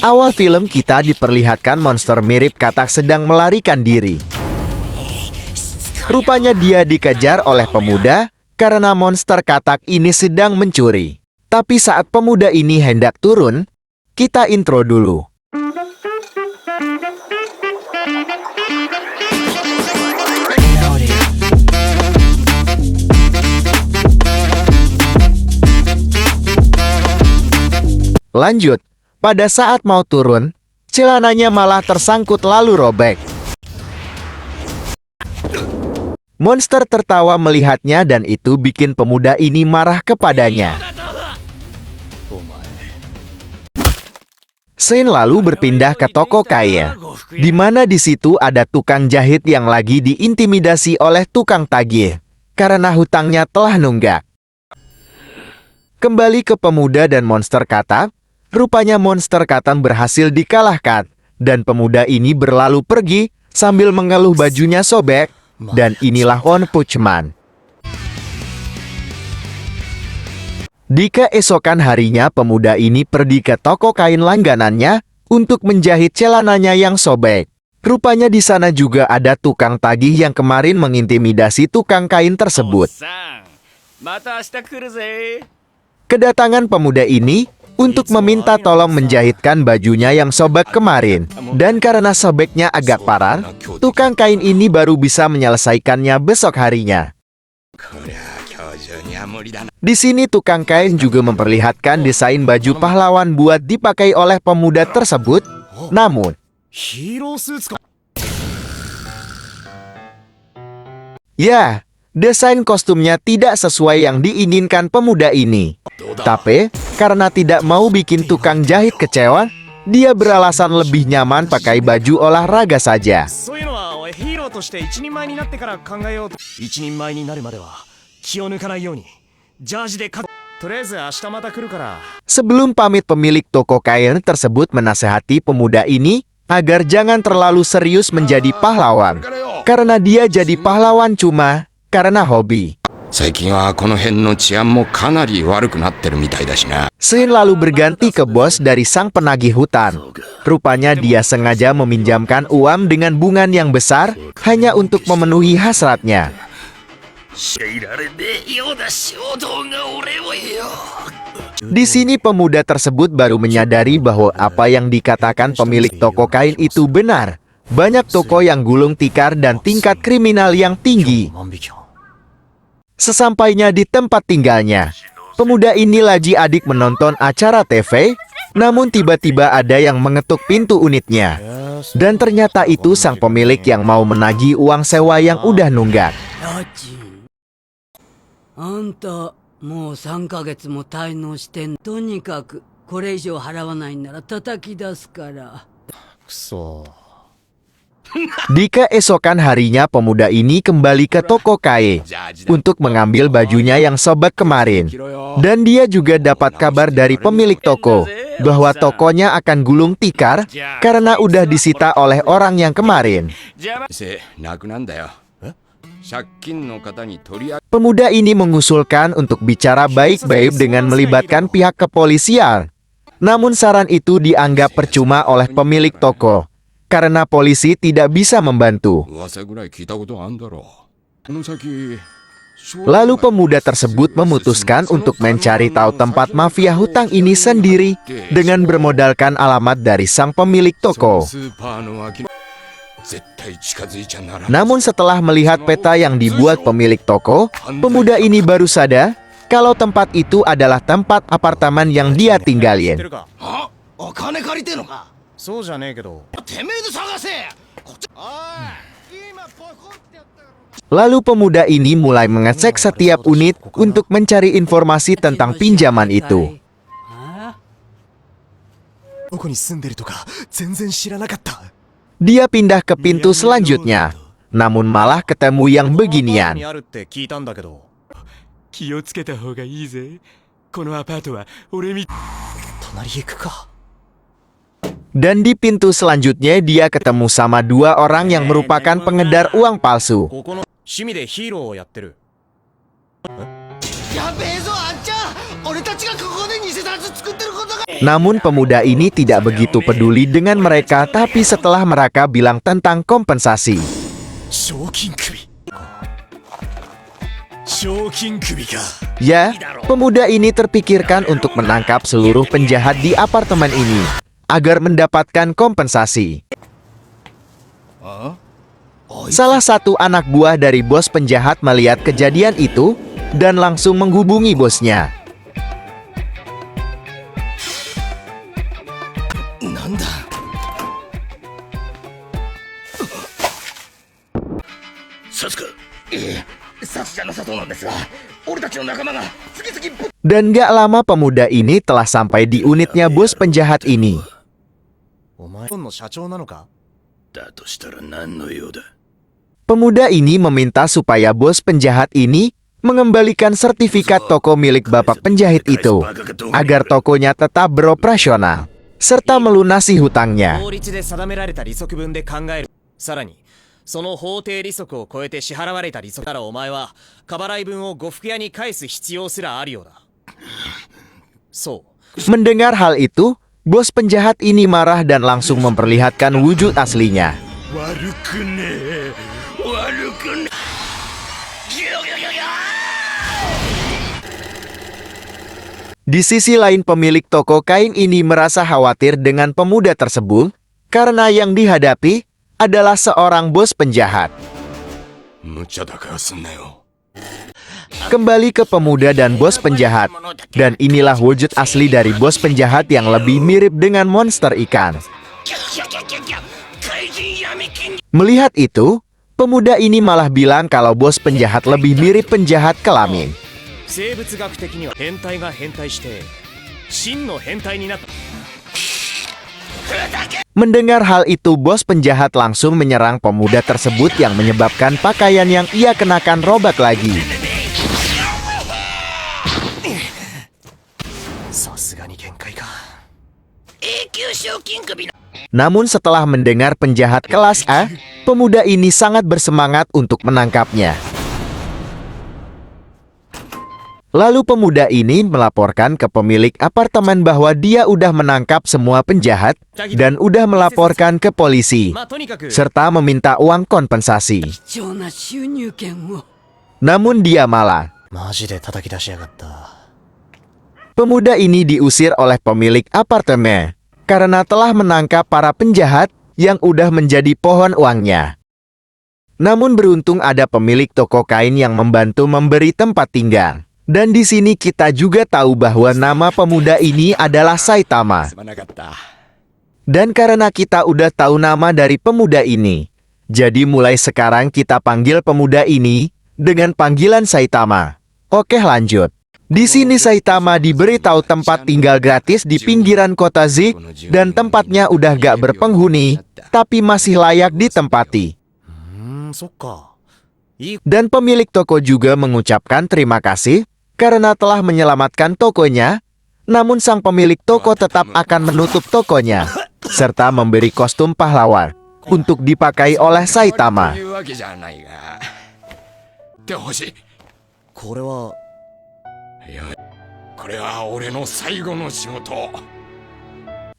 Awal film kita diperlihatkan monster mirip katak sedang melarikan diri. Rupanya dia dikejar oleh pemuda karena monster katak ini sedang mencuri. Tapi saat pemuda ini hendak turun, kita intro dulu. Lanjut, pada saat mau turun, celananya malah tersangkut lalu robek. Monster tertawa melihatnya dan itu bikin pemuda ini marah kepadanya. Scene lalu berpindah ke toko kain, di mana di situ ada tukang jahit yang lagi diintimidasi oleh tukang tagih karena hutangnya telah nunggak. Kembali ke pemuda dan monster katak, rupanya monster katan berhasil dikalahkan dan pemuda ini berlalu pergi sambil mengeluh bajunya sobek, dan inilah One Punch Man. Di keesokan harinya pemuda ini pergi ke toko kain langganannya untuk menjahit celananya yang sobek. Rupanya di sana juga ada tukang tagih yang kemarin mengintimidasi tukang kain tersebut. Kedatangan pemuda ini untuk meminta tolong menjahitkan bajunya yang sobek kemarin. Dan karena sobeknya agak parah, tukang kain ini baru bisa menyelesaikannya besok harinya. Di sini tukang kain juga memperlihatkan desain baju pahlawan buat dipakai oleh pemuda tersebut. Namun, ya, desain kostumnya tidak sesuai yang diinginkan pemuda ini. Tapi, karena tidak mau bikin tukang jahit kecewa, dia beralasan lebih nyaman pakai baju olahraga saja. Sebelum pamit, pemilik toko kain tersebut menasehati pemuda ini agar jangan terlalu serius menjadi pahlawan, karena dia jadi pahlawan cuma karena hobi. Scene lalu berganti ke bos dari sang penagih hutang. Rupanya dia sengaja meminjamkan uang dengan bunga yang besar hanya untuk memenuhi hasratnya. Di sini pemuda tersebut baru menyadari bahwa apa yang dikatakan pemilik toko kain itu benar. Banyak toko yang gulung tikar dan tingkat kriminal yang tinggi. Sesampainya di tempat tinggalnya, pemuda ini lagi adik menonton acara TV, namun tiba-tiba ada yang mengetuk pintu unitnya. Dan ternyata itu sang pemilik yang mau menagih uang sewa yang udah nunggak. Di keesokan harinya pemuda ini kembali ke toko kain untuk mengambil bajunya yang sobek kemarin. Dan dia juga dapat kabar dari pemilik toko bahwa tokonya akan gulung tikar karena udah disita oleh orang yang kemarin. Pemuda ini mengusulkan untuk bicara baik-baik dengan melibatkan pihak kepolisian. Namun saran itu dianggap percuma oleh pemilik toko, karena polisi tidak bisa membantu. Lalu pemuda tersebut memutuskan untuk mencari tahu tempat mafia hutang ini sendiri dengan bermodalkan alamat dari sang pemilik toko. Namun setelah melihat peta yang dibuat pemilik toko, pemuda ini baru sadar kalau tempat itu adalah tempat apartemen yang dia tinggalin. Lalu pemuda ini mulai mengecek setiap unit untuk mencari informasi tentang pinjaman itu. Dia pindah ke pintu selanjutnya, namun malah ketemu yang beginian. Dan di pintu selanjutnya dia ketemu sama dua orang yang merupakan pengedar uang palsu. Namun pemuda ini tidak begitu peduli dengan mereka, tapi setelah mereka bilang tentang kompensasi. Ya, pemuda ini terpikirkan untuk menangkap seluruh penjahat di apartemen ini agar mendapatkan kompensasi. Salah satu anak buah dari bos penjahat melihat kejadian itu dan langsung menghubungi bosnya. Dan gak lama pemuda ini telah sampai di unitnya bos penjahat ini. Pemuda ini meminta supaya bos penjahat ini mengembalikan sertifikat toko milik bapak penjahit itu agar tokonya tetap beroperasional serta melunasi hutangnya. Mendengar hal itu, bos penjahat ini marah dan langsung memperlihatkan wujud aslinya. Di sisi lain, pemilik toko kain ini merasa khawatir dengan pemuda tersebut karena yang dihadapi adalah seorang bos penjahat. Kembali ke pemuda dan bos penjahat, dan inilah wujud asli dari bos penjahat yang lebih mirip dengan monster ikan. Melihat itu, pemuda ini malah bilang kalau bos penjahat lebih mirip penjahat kelamin. Mendengar hal itu, bos penjahat langsung menyerang pemuda tersebut yang menyebabkan pakaian yang ia kenakan robek lagi. Namun setelah mendengar penjahat kelas A, pemuda ini sangat bersemangat untuk menangkapnya. Lalu pemuda ini melaporkan ke pemilik apartemen bahwa dia udah menangkap semua penjahat dan udah melaporkan ke polisi, serta meminta uang kompensasi. Namun dia malah. Pemuda ini diusir oleh pemilik apartemen karena telah menangkap para penjahat yang udah menjadi pohon uangnya. Namun beruntung ada pemilik toko kain yang membantu memberi tempat tinggal. Dan di sini kita juga tahu bahwa nama pemuda ini adalah Saitama. Dan karena kita udah tahu nama dari pemuda ini, jadi mulai sekarang kita panggil pemuda ini dengan panggilan Saitama. Oke, lanjut. Di sini Saitama diberitahu tempat tinggal gratis di pinggiran kota Zik, dan tempatnya udah gak berpenghuni, tapi masih layak ditempati. Dan pemilik toko juga mengucapkan terima kasih karena telah menyelamatkan tokonya, namun sang pemilik toko tetap akan menutup tokonya, serta memberi kostum pahlawan untuk dipakai oleh Saitama.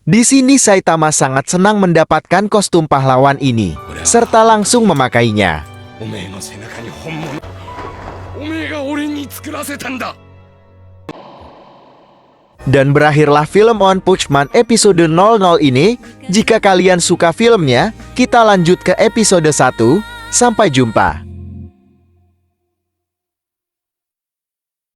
Di sini Saitama sangat senang mendapatkan kostum pahlawan ini, serta langsung memakainya. Dan berakhirlah film One Punch Man episode 00 ini. Jika kalian suka filmnya, kita lanjut ke episode 1. Sampai jumpa.